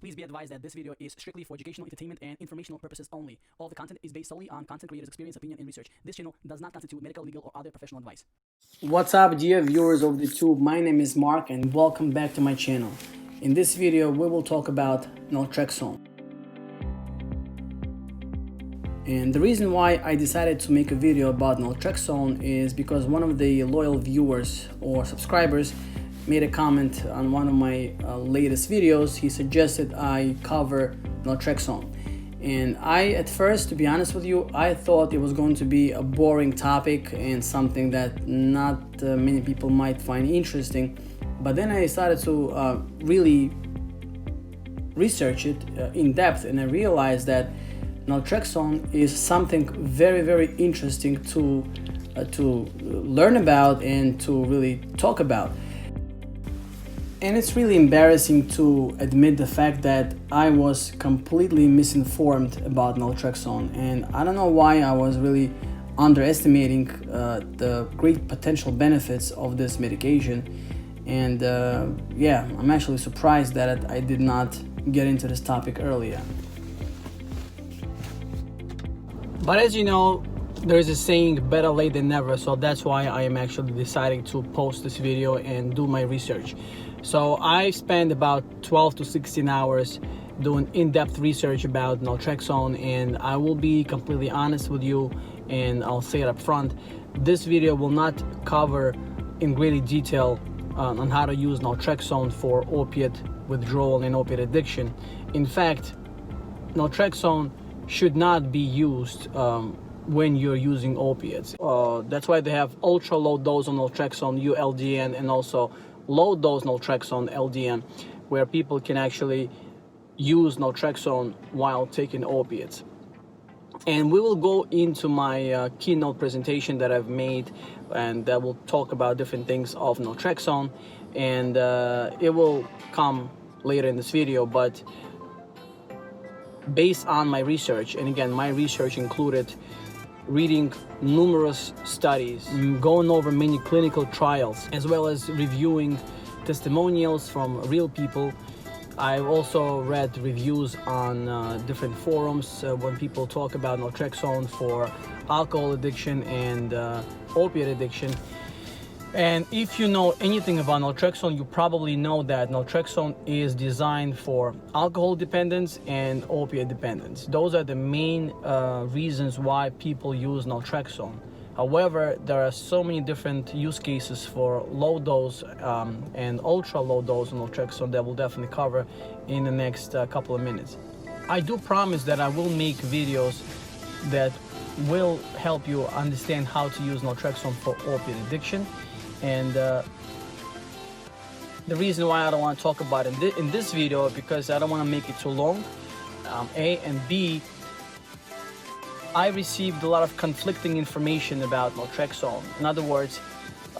Please be advised that this video is strictly for educational, entertainment, and informational purposes only. All the content is based solely on content creators' experience, opinion, and research. This channel does not constitute medical, legal, or other professional advice. What's up, dear viewers of the tube? My name is Mark and welcome back to my channel. In this video, we will talk about naltrexone. And the reason why I decided to make a video about naltrexone is because one of the loyal viewers or subscribers made a comment on one of my latest videos. He suggested I cover naltrexone. And at first, to be honest with you, I thought it was going to be a boring topic and something that not many people might find interesting. But then I started to really research it in depth, and I realized that naltrexone is something very, very interesting to learn about and to really talk about. And it's really embarrassing to admit the fact that I was completely misinformed about naltrexone, and I don't know why I was really underestimating the great potential benefits of this medication. And yeah, I'm actually surprised that I did not get into this topic earlier. But as you know, there is a saying, better late than never, so that's why I am actually deciding to post this video and do my research. So I spent about 12 to 16 hours doing in-depth research about naltrexone, and I will be completely honest with you, and I'll say it up front. This video will not cover in great detail on how to use naltrexone for opiate withdrawal and opiate addiction. In fact, naltrexone should not be used when you're using opiates. That's why they have ultra low dose of naltrexone, ULDN, and also low dose naltrexone, LDN, where people can actually use naltrexone while taking opiates. And we will go into my keynote presentation that I've made, and that will talk about different things of naltrexone, and it will come later in this video. But based on my research, and again, my research included reading numerous studies, going over many clinical trials, as well as reviewing testimonials from real people. I've also read reviews on different forums when people talk about naltrexone for alcohol addiction and opiate addiction. And if you know anything about naltrexone, you probably know that naltrexone is designed for alcohol dependence and opiate dependence. Those are the main reasons why people use naltrexone. However, there are so many different use cases for low dose and ultra low dose naltrexone that we'll definitely cover in the next couple of minutes. I do promise that I will make videos that will help you understand how to use naltrexone for opiate addiction. And the reason why I don't want to talk about it in this video, because I don't want to make it too long, A, and B, I received a lot of conflicting information about naltrexone. In other words,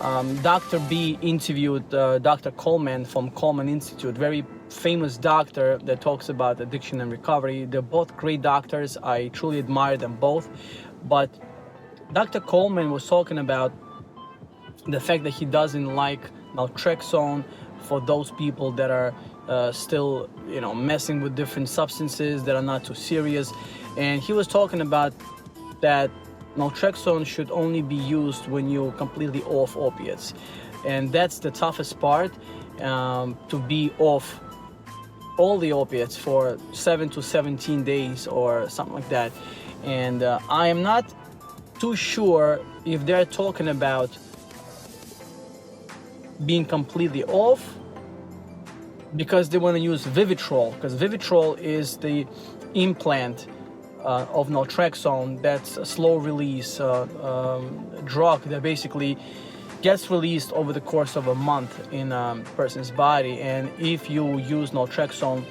Dr. B interviewed Dr. Coleman from Coleman Institute, very famous doctor that talks about addiction and recovery. They're both great doctors. I truly admire them both. But Dr. Coleman was talking about the fact that he doesn't like naltrexone for those people that are still, messing with different substances that are not too serious. And he was talking about that naltrexone should only be used when you're completely off opiates. And that's the toughest part, to be off all the opiates for 7 to 17 days or something like that. And I am not too sure if they're talking about being completely off because they want to use Vivitrol, because Vivitrol is the implant of naltrexone. That's a slow release drug that basically gets released over the course of a month in a person's body. And if you use naltrexone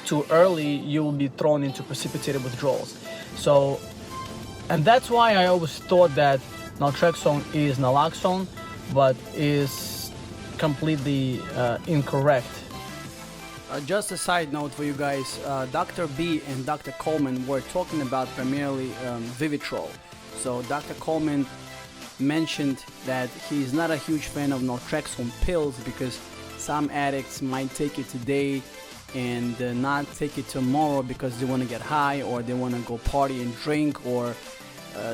too early, you will be thrown into precipitated withdrawals. So, and that's why I always thought that naltrexone is naloxone, but is completely incorrect. Just a side note for you guys, Dr. B and Dr. Coleman were talking about primarily Vivitrol. So Dr. Coleman mentioned that he's not a huge fan of naltrexone pills because some addicts might take it today and not take it tomorrow because they want to get high, or they want to go party and drink, or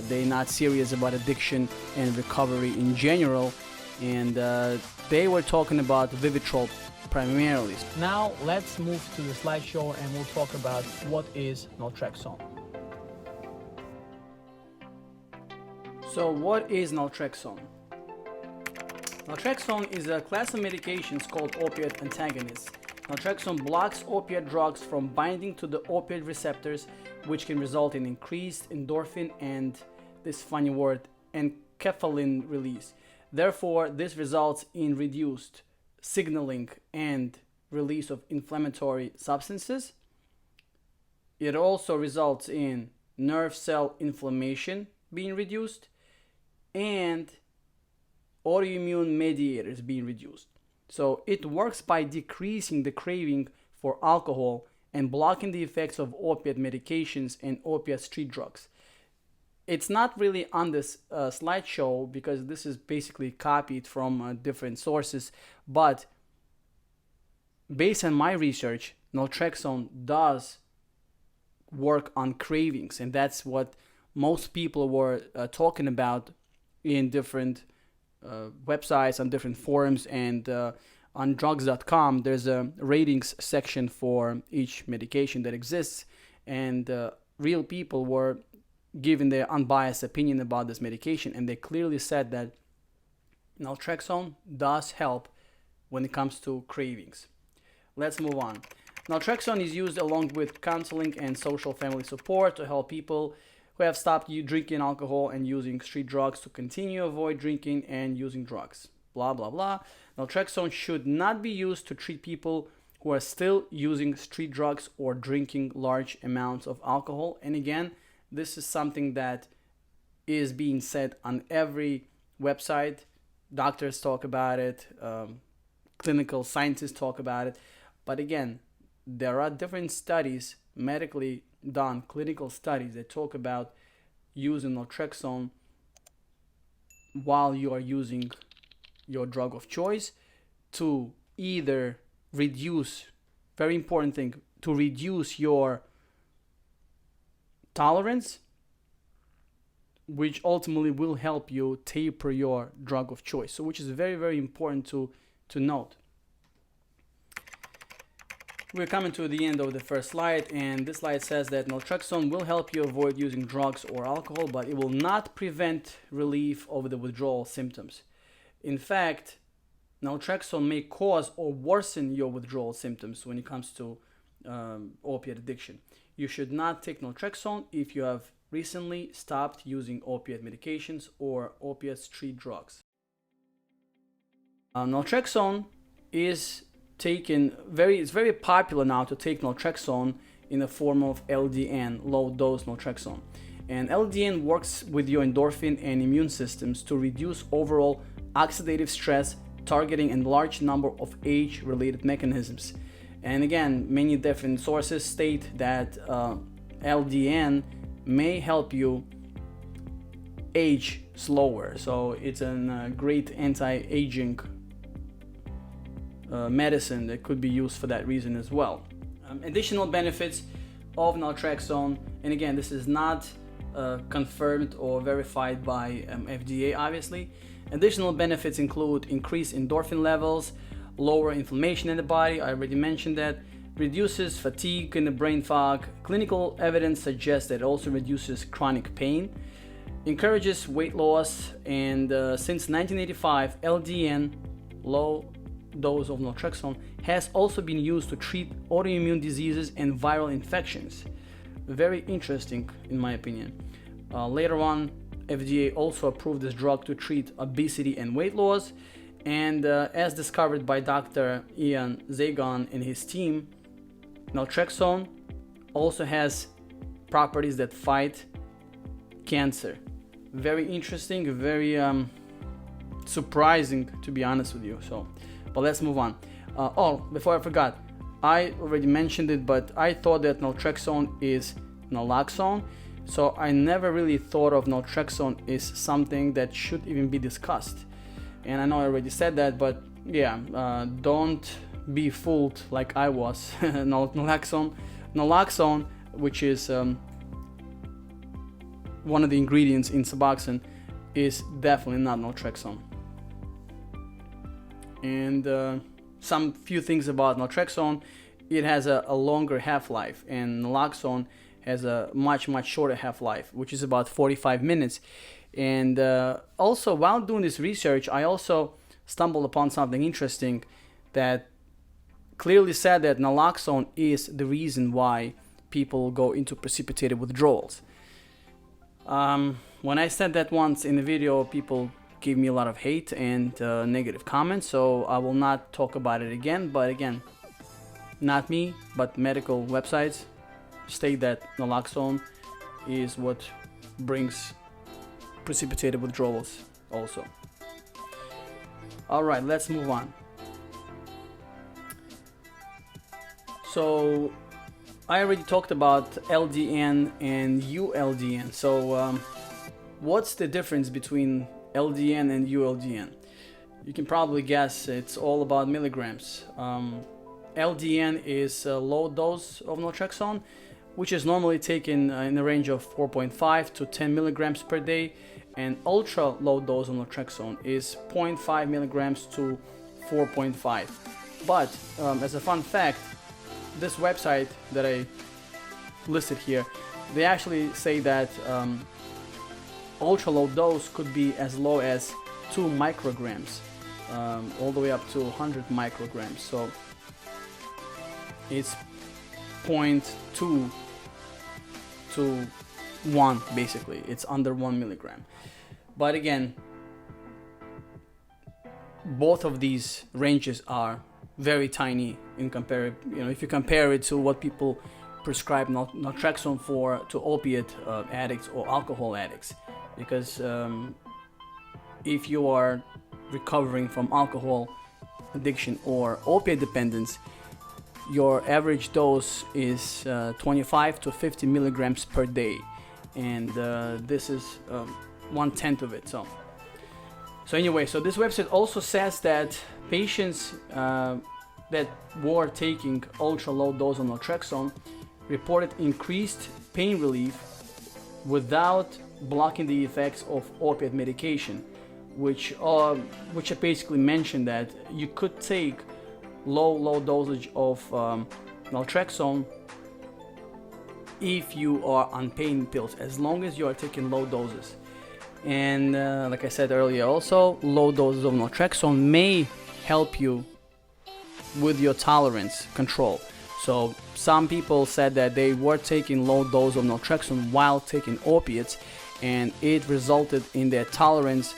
they're not serious about addiction and recovery in general. And they were talking about Vivitrol primarily. Now let's move to the slideshow and we'll talk about what is naltrexone. So what is naltrexone? Naltrexone is a class of medications called opioid antagonists. Naltrexone blocks opiate drugs from binding to the opioid receptors, which can result in increased endorphin and, this funny word, enkephalin release. Therefore, this results in reduced signaling and release of inflammatory substances. It also results in nerve cell inflammation being reduced and autoimmune mediators being reduced. So it works by decreasing the craving for alcohol and blocking the effects of opiate medications and opiate street drugs. It's not really on this slideshow because this is basically copied from different sources, but based on my research, naltrexone does work on cravings, and that's what most people were talking about in different websites, on different forums, and on drugs.com there's a ratings section for each medication that exists, and real people were giving their unbiased opinion about this medication, and they clearly said that naltrexone does help when it comes to cravings. Let's move on. Naltrexone is used along with counseling and social family support to help people who have stopped drinking alcohol and using street drugs to continue avoid drinking and using drugs. Blah, blah, blah. Naltrexone should not be used to treat people who are still using street drugs or drinking large amounts of alcohol. And again, this is something that is being said on every website. Doctors talk about it, clinical scientists talk about it. But again, there are different studies, medically done clinical studies, that talk about using naltrexone while you are using your drug of choice to either reduce, very important thing, to reduce your tolerance, which ultimately will help you taper your drug of choice. So which is very, very important to note. We're coming to the end of the first slide, and this slide says that naltrexone will help you avoid using drugs or alcohol, but it will not prevent relief of the withdrawal symptoms. In fact, naltrexone may cause or worsen your withdrawal symptoms when it comes to opiate addiction. You should not take naltrexone if you have recently stopped using opiate medications or opiate street drugs. Naltrexone is it's very popular now to take naltrexone in the form of LDN, low dose naltrexone. And LDN works with your endorphin and immune systems to reduce overall oxidative stress, targeting a large number of age-related mechanisms. And again, many different sources state that LDN may help you age slower. So it's a great anti-aging medicine that could be used for that reason as well. Additional benefits of naltrexone, and again, this is not confirmed or verified by FDA, obviously. Additional benefits include increased endorphin levels, lower inflammation in the body, I already mentioned that, reduces fatigue and the brain fog. Clinical evidence suggests that it also reduces chronic pain, encourages weight loss, and since 1985, LDN, low dose of naltrexone, has also been used to treat autoimmune diseases and viral infections. Very interesting in my opinion. Later on, FDA also approved this drug to treat obesity and weight loss, and as discovered by Dr. Ian Zagon and his team, naltrexone also has properties that fight cancer. Very interesting, very surprising, to be honest with you. But let's move on. Before I forgot, I already mentioned it, but I thought that naltrexone is naloxone. So I never really thought of naltrexone as something that should even be discussed. And I know I already said that, but yeah, don't be fooled like I was. Naloxone, which is one of the ingredients in Suboxone, is definitely not naltrexone. And some few things about naltrexone: it has a longer half-life, and naloxone has a much shorter half-life, which is about 45 minutes. And also, while doing this research, I also stumbled upon something interesting that clearly said that naloxone is the reason why people go into precipitated withdrawals. When I said that once in the video, people gave me a lot of hate and negative comments, so I will not talk about it again. But again, not me, but medical websites state that naloxone is what brings precipitated withdrawals also. All right, let's move on. So I already talked about LDN and ULDN. So what's the difference between LDN and ULDN? You can probably guess it's all about milligrams. LDN is a low dose of naltrexone, which is normally taken in the range of 4.5 to 10 milligrams per day, and ultra low dose of naltrexone is 0.5 milligrams to 4.5. But as a fun fact, this website that I listed here, they actually say that ultra low dose could be as low as 2 micrograms, all the way up to 100 micrograms. So it's 0.2 to 1, basically. It's under 1 milligram. But again, both of these ranges are very tiny in if you compare it to what people prescribe naltrexone for to opiate addicts or alcohol addicts. Because if you are recovering from alcohol addiction or opiate dependence, your average dose is 25 to 50 milligrams per day, and this is 1/10 of it. So anyway, so this website also says that patients that were taking ultra low dose of naltrexone reported increased pain relief without blocking the effects of opiate medication, which basically mentioned that you could take low dosage of naltrexone if you are on pain pills, as long as you are taking low doses. And like I said earlier, also low doses of naltrexone may help you with your tolerance control. So some people said that they were taking low dose of naltrexone while taking opiates, and it resulted in their tolerance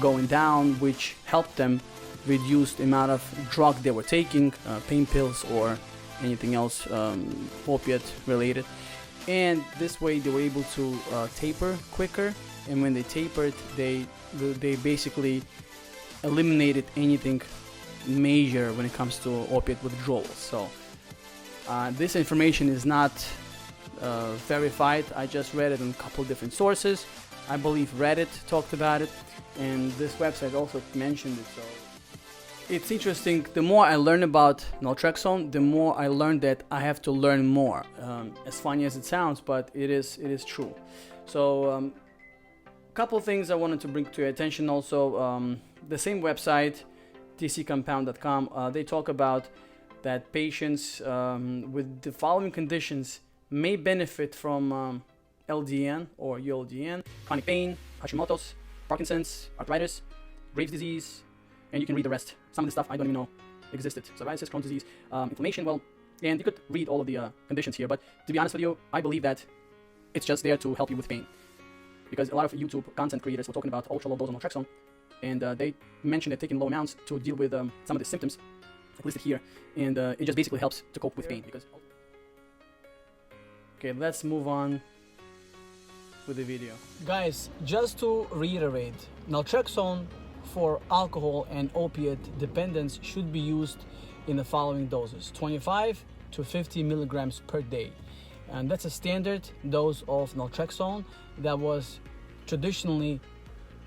going down, which helped them reduce the amount of drug they were taking, pain pills or anything else opiate related. And this way they were able to taper quicker, and when they tapered, they basically eliminated anything major when it comes to opiate withdrawals. So this information is not verified. I just read it in a couple different sources. I believe Reddit talked about it, and this website also mentioned it. So it's interesting. The more I learn about naltrexone, the more I learn that I have to learn more. As funny as it sounds, but it is true. So a couple of things I wanted to bring to your attention also. The same website, tccompound.com, they talk about that patients with the following conditions may benefit from LDN or ULDN: chronic pain, hashimoto's, Parkinson's, arthritis, Graves' disease, and you can read the rest. Some of the stuff I don't even know existed. Psoriasis, Crohn's disease, inflammation, and you could read all of the conditions here, but to be honest with you, I believe that it's just there to help you with pain. Because a lot of YouTube content creators were talking about ultra low dose of naltrexone, and they mentioned that taking low amounts to deal with some of the symptoms listed here, and it just basically helps to cope with pain. Okay, let's move on with the video. Guys, just to reiterate, naltrexone for alcohol and opiate dependence should be used in the following doses: 25 to 50 milligrams per day. And that's a standard dose of naltrexone that was traditionally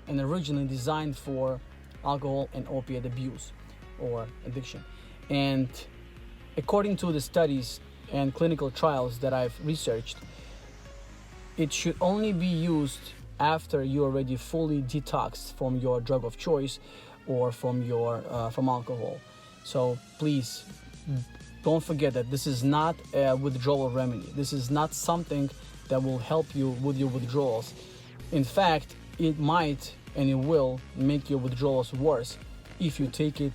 and originally designed for alcohol and opiate abuse or addiction. And according to the studies and clinical trials that I've researched, it should only be used after you already fully detoxed from your drug of choice or from alcohol. So please don't forget that this is not a withdrawal remedy. This is not something that will help you with your withdrawals. In fact, it might and it will make your withdrawals worse if you take it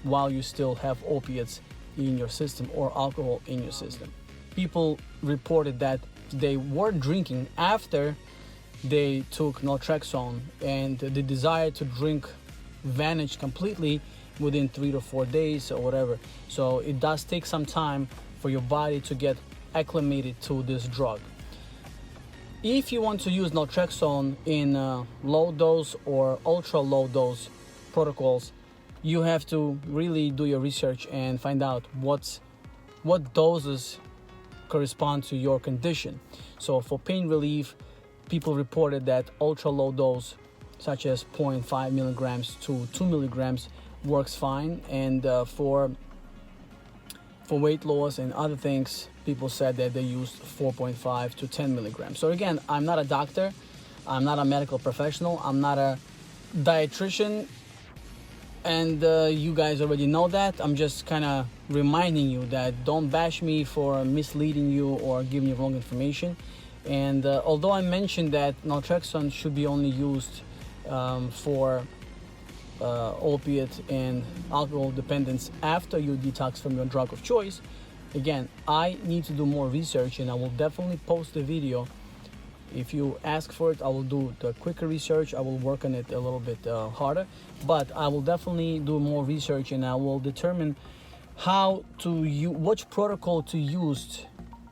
while you still have opiates in your system or alcohol in your system. People reported that they were drinking after they took naltrexone, and the desire to drink vanished completely within 3 to 4 days or whatever. So it does take some time for your body to get acclimated to this drug. If you want to use naltrexone in low dose or ultra low dose protocols, you have to really do your research and find out what doses correspond to your condition. So for pain relief, people reported that ultra low dose, such as 0.5 milligrams to 2 milligrams, works fine. And for weight loss and other things, people said that they used 4.5 to 10 milligrams. So again, I'm not a doctor, I'm not a medical professional, I'm not a dietitian, and you guys already know that. I'm just kind of reminding you that don't bash me for misleading you or giving you wrong information. And although I mentioned that naltrexone should be only used for opiate and alcohol dependence after you detox from your drug of choice, again, I need to do more research, and I will definitely post the video. If you ask for it, I will do the quicker research. I will work on it a little bit harder, but I will definitely do more research, and I will determine which protocol to use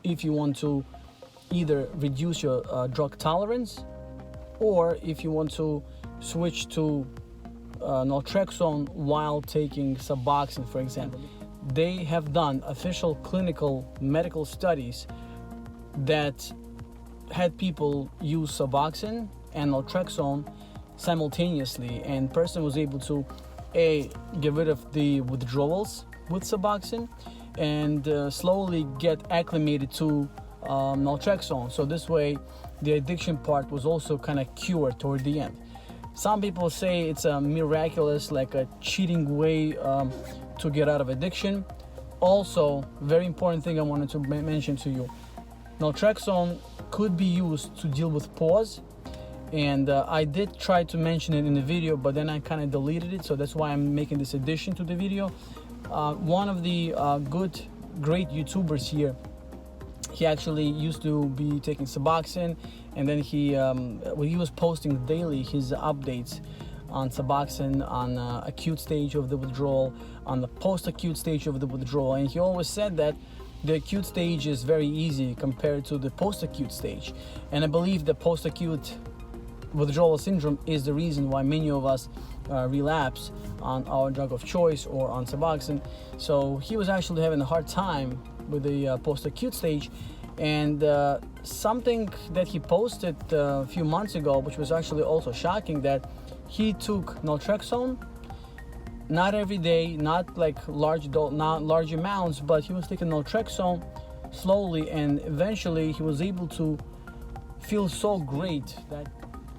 if you want to either reduce your drug tolerance, or if you want to switch to naltrexone while taking Suboxone, for example. They have done official clinical medical studies that had people use Suboxone and naltrexone simultaneously, and person was able to get rid of the withdrawals with Suboxone and slowly get acclimated to naltrexone. So this way the addiction part was also kind of cured toward the end. Some people say it's a miraculous, like a cheating way to get out of addiction. Also, very important thing I wanted to mention to you, naltrexone could be used to deal with pause, and I did try to mention it in the video, but then I kind of deleted it, so that's why I'm making this addition to the video. One of the great YouTubers here, he actually used to be taking Suboxone, and then he was posting daily his updates on Suboxone, on acute stage of the withdrawal, on the post-acute stage of the withdrawal, and he always said that the acute stage is very easy compared to the post-acute stage. And I believe the post-acute withdrawal syndrome is the reason why many of us relapse on our drug of choice or on Suboxone. So he was actually having a hard time with the post-acute stage, and something that he posted a few months ago, which was actually also shocking, that he took naltrexone, not every day, not like not large amounts, but he was taking naltrexone slowly, and eventually he was able to feel so great that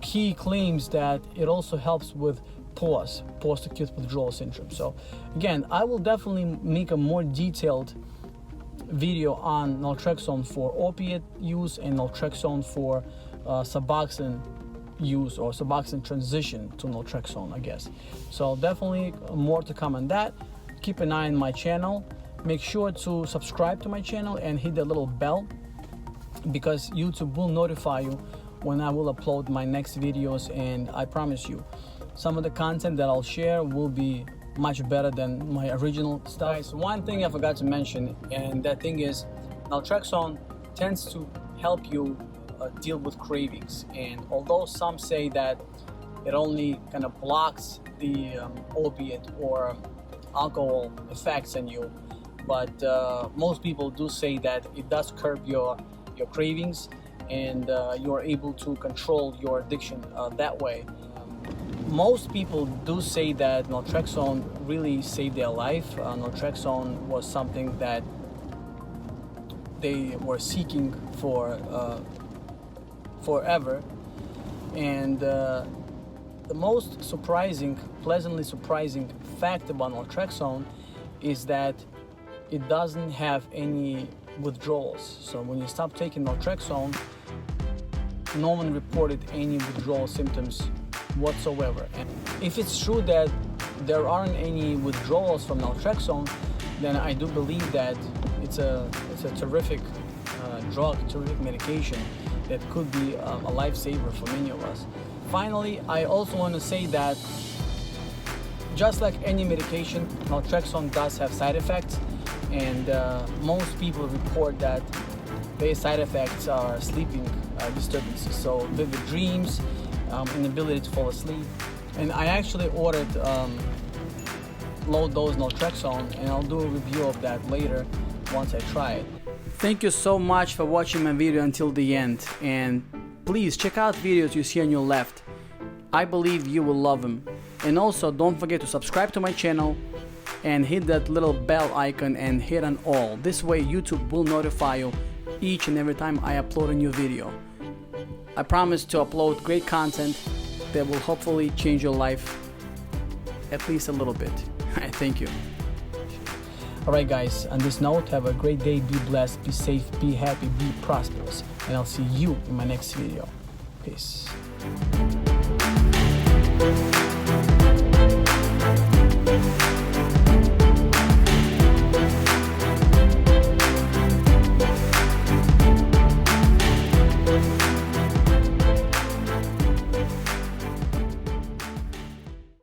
he claims that it also helps with post-acute withdrawal syndrome. So again, I will definitely make a more detailed video on naltrexone for opiate use and naltrexone for Suboxone use, or Suboxone transition to naltrexone, I guess. So definitely more to come on that. Keep an eye on my channel. Make sure to subscribe to my channel and hit the little bell, because YouTube will notify you when I will upload my next videos, and I promise you some of the content that I'll share will be much better than my original stuff. Guys, one thing I forgot to mention, and that thing is naltrexone tends to help you deal with cravings. And although some say that it only kind of blocks the opiate or alcohol effects in you, but most people do say that it does curb your cravings, and you're able to control your addiction that way. most people do say that naltrexone really saved their life. Naltrexone was something that they were seeking for forever. And the most surprising, pleasantly surprising fact about naltrexone is that it doesn't have any withdrawals. So when you stop taking naltrexone, no one reported any withdrawal symptoms whatsoever. And if it's true that there aren't any withdrawals from naltrexone, then I do believe that it's a terrific drug, terrific medication that could be a lifesaver for many of us. Finally, I also want to say that just like any medication, naltrexone does have side effects, and most people report that their side effects are sleeping disturbances, so vivid dreams, inability to fall asleep. And I actually ordered low dose naltrexone, and I'll do a review of that later once I try it. Thank you so much for watching my video until the end, and please check out videos you see on your left. I believe you will love them. And also don't forget to subscribe to my channel and hit that little bell icon and hit on all. This way YouTube will notify you each and every time I upload a new video. I promise to upload great content that will hopefully change your life at least a little bit. Thank you. Alright guys, on this note, have a great day, be blessed, be safe, be happy, be prosperous, and I'll see you in my next video. Peace.